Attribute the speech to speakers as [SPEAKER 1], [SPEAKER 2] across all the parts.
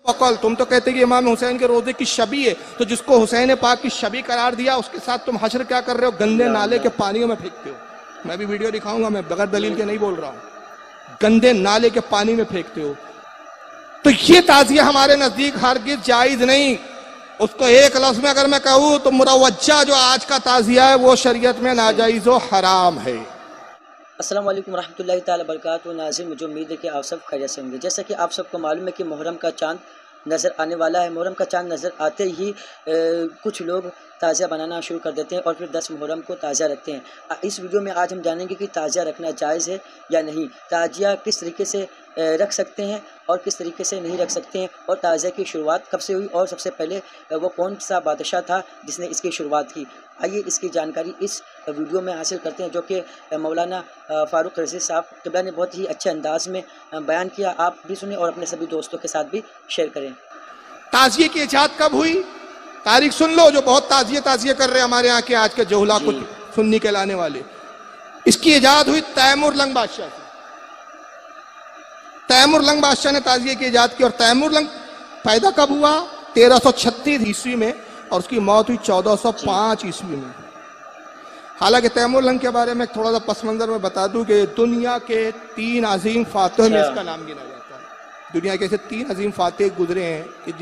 [SPEAKER 1] وقل تم تو کہتے کہ امام حسین کے روزے کی شبی ہے، تو جس کو حسین پاک کی شبی قرار دیا اس کے ساتھ تم حشر کیا کر رہے ہو؟ گندے نالے کے پانیوں میں پھینکتے ہو۔ میں بھی ویڈیو دکھاؤں گا، میں بغیر دلیل کے نہیں بول رہا ہوں۔ گندے نالے کے پانی میں پھینکتے ہو۔ تو یہ تعزیہ ہمارے نزدیک ہرگز جائز نہیں۔ اس کو ایک لفظ میں اگر میں کہوں تو مروجہ جو آج کا تعزیہ ہے وہ شریعت میں ناجائز و حرام ہے۔
[SPEAKER 2] السلام علیکم ورحمۃ اللہ تعالیٰ وبرکاتہ۔ ناظرین، مجھے امید ہے کہ آپ سب خیریت سے ہوں گے۔ جیسا کہ آپ سب کو معلوم ہے کہ محرم کا چاند نظر آنے والا ہے۔ محرم کا چاند نظر آتے ہی کچھ لوگ تعزیہ بنانا شروع کر دیتے ہیں اور پھر 10 محرم کو تعزیہ رکھتے ہیں۔ اس ویڈیو میں آج ہم جانیں گے کہ تعزیہ رکھنا جائز ہے یا نہیں، تعزیہ کس طریقے سے رکھ سکتے ہیں اور کس طریقے سے نہیں رکھ سکتے ہیں، اور تعزیہ کی شروعات کب سے ہوئی اور سب سے پہلے وہ کون سا بادشاہ تھا جس نے اس کی شروعات کی۔ آئیے اس کی جانکاری اس ویڈیو میں حاصل کرتے ہیں، جو کہ مولانا فاروق رضوی صاحب قبلہ نے بہت ہی اچھے انداز میں بیان کیا۔ آپ بھی سنیں اور اپنے سبھی دوستوں کے ساتھ بھی شیئر کریں۔
[SPEAKER 1] تعزیے کی ایجاد کب ہوئی؟ تاریخ سن لو، جو بہت تعزیہ کر رہے ہیں ہمارے یہاں کے آج کے جہلا کو سنی کے لانے والے۔ اس کی ایجاد ہوئی تیمور لنگ بادشاہ سے۔ تیمور لنگ بادشاہ نے تعزیے کی ایجاد کی، اور تیمور لنگ پیدا کب ہوا؟ 1336 عیسوی میں، اور اس کی موت ہوئی 1405 عیسوی میں۔ حالانکہ تیمور لنگ کے بارے میں تھوڑا سا پس منظر میں بتا دوں کہ دنیا کے 3 عظیم فاتح میں اس کا نام گنا جاتا ہے۔ دنیا کے ایسے 3 عظیم فاتح گزرے ہیں کہ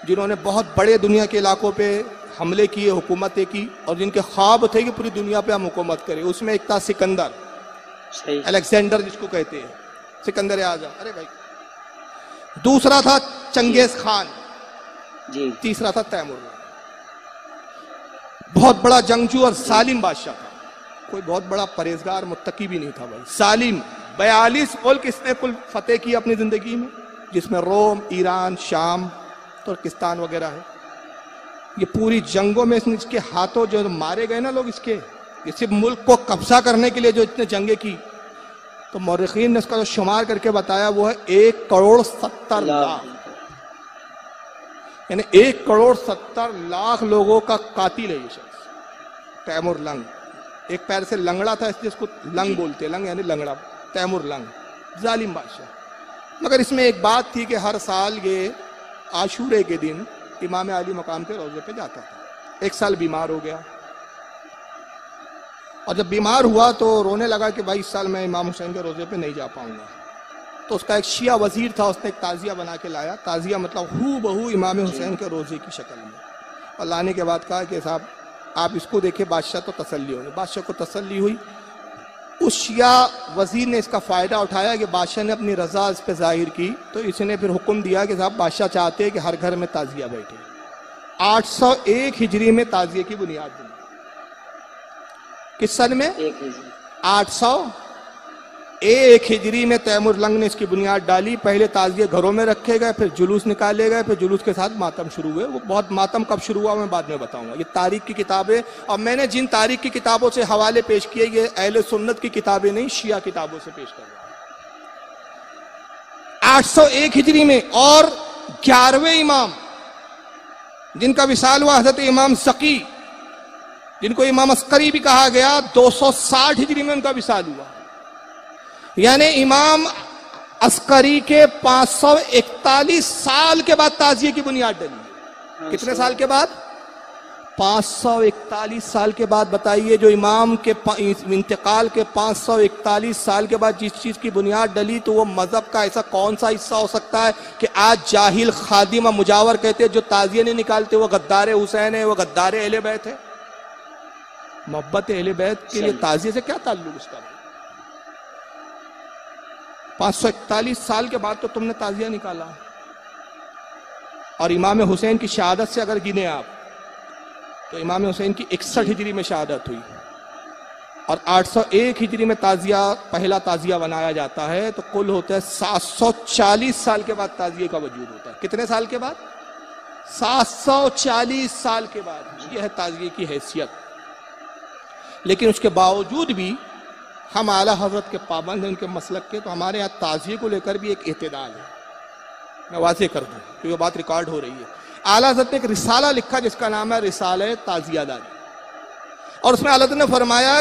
[SPEAKER 1] جنہوں نے بہت بڑے دنیا کے علاقوں پہ حملے کیے، حکومتیں کی، اور جن کے خواب تھے کہ پوری دنیا پہ ہم حکومت کریں۔ اس میں ایک تھا سکندر، الیگزینڈر جس کو کہتے ہیں، سکندر اعظم، ارے بھائی۔ دوسرا تھا چنگیز خان، تیسرا تھا تیمور لنگ۔ بہت بڑا جنگجو اور ظالم بادشاہ تھا، کوئی بہت بڑا پرہیزگار متقی بھی نہیں تھا بھائی، ظالم۔ 42 ملک اس نے کل فتح کی اپنی زندگی میں، جس میں روم، ایران، شام، ترکستان وغیرہ ہے۔ یہ پوری جنگوں میں اس کے ہاتھوں جو مارے گئے نا لوگ، یہ صرف ملک کو قبضہ کرنے کے لیے جو اتنے جنگیں کی، تو مورخین نے اس کا جو شمار کر کے بتایا وہ ہے 1,70,00,000، یعنی 1,70,00,000 لوگوں کا قاتل ہے یہ شخص تیمور لنگ۔ ایک پیر سے لنگڑا تھا، اس لیے اس کو لنگ بولتے، لنگ یعنی لنگڑا، تیمور لنگ، ظالم بادشاہ۔ مگر اس میں ایک بات تھی کہ ہر سال یہ عاشورے کے دن امام علی مقام کے روزے پہ جاتا تھا۔ ایک سال بیمار ہو گیا، اور جب بیمار ہوا تو رونے لگا کہ بھائی اس سال میں امام حسین کے روزے پہ نہیں جا پاؤں گا۔ تو اس کا ایک شیعہ وزیر تھا، اس نے ایک تعزیہ بنا کے لایا، تعزیہ مطلب ہو بہو امام حسین کے روزے کی شکل میں، اور لانے کے بعد کہا کہ صاحب آپ اس کو دیکھیں، بادشاہ تو تسلی ہوگی۔ بادشاہ کو تسلی ہوئی۔ اس شیعہ وزیر نے اس کا فائدہ اٹھایا کہ بادشاہ نے اپنی رضا اس پہ ظاہر کی، تو اس نے پھر حکم دیا کہ صاحب بادشاہ چاہتے ہیں کہ ہر گھر میں تعزیہ بیٹھے۔ 801 ہجری میں تعزیے کی بنیاد بنی۔ کس سن میں؟ 801 ہجری میں تیمور لنگ نے اس کی بنیاد ڈالی۔ پہلے تعزیے گھروں میں رکھے گئے، پھر جلوس نکالے گئے، پھر جلوس کے ساتھ ماتم شروع ہوئے۔ وہ بہت ماتم کب شروع ہوا میں بعد میں بتاؤں گا۔ یہ تاریخ کی کتابیں، اور میں نے جن تاریخ کی کتابوں سے حوالے پیش کیے، یہ اہل سنت کی کتابیں نہیں، شیعہ کتابوں سے پیش کر رہا ہوں۔ 801 ہجری میں، اور 11ویں امام جن کا وصال ہوا حضرت امام سقی، جن کو امام عسکری بھی کہا گیا، 260 ہجری میں ان کا وصال ہوا۔ یعنی امام عسکری کے 541 سال کے بعد تعزیے کی بنیاد ڈلی۔ کتنے سال کے بعد؟ 541 سال کے بعد۔ بتائیے، جو امام کے انتقال کے 541 سال کے بعد جس چیز کی بنیاد ڈلی، تو وہ مذہب کا ایسا کون سا حصہ ہو سکتا ہے کہ آج جاہل، خادم و مجاور کہتے جو تعزیے نہیں نکالتے وہ غدار حسین ہے، وہ غدار اہل بیت ہے۔ محبت اہل بیت کے لیے تعزیے سے کیا تعلق اس کا؟ 541 سال کے بعد تو تم نے تعزیہ نکالا۔ اور امام حسین کی شہادت سے اگر گنے آپ، تو امام حسین کی 61 ہجری میں شہادت ہوئی، اور 801 ہجری میں تعزیہ، پہلا تعزیہ بنایا جاتا ہے، تو کل ہوتا ہے 740 سال کے بعد تعزیے کا وجود ہوتا ہے۔ کتنے سال کے بعد؟ 740 سال کے بعد۔ یہ ہے تعزیے کی حیثیت۔ لیکن اس کے باوجود بھی ہم اعلیٰ حضرت کے پابند ہیں، ان کے مسلک کے، تو ہمارے یہاں تعزیے کو لے کر بھی ایک اعتدال ہے۔ میں واضح کر دوں کہ یہ بات ریکارڈ ہو رہی ہے۔ اعلیٰ حضرت نے ایک رسالہ لکھا جس کا نام ہے رسالہ تعزیہ داری، اور اس میں اعلیٰ حضرت نے فرمایا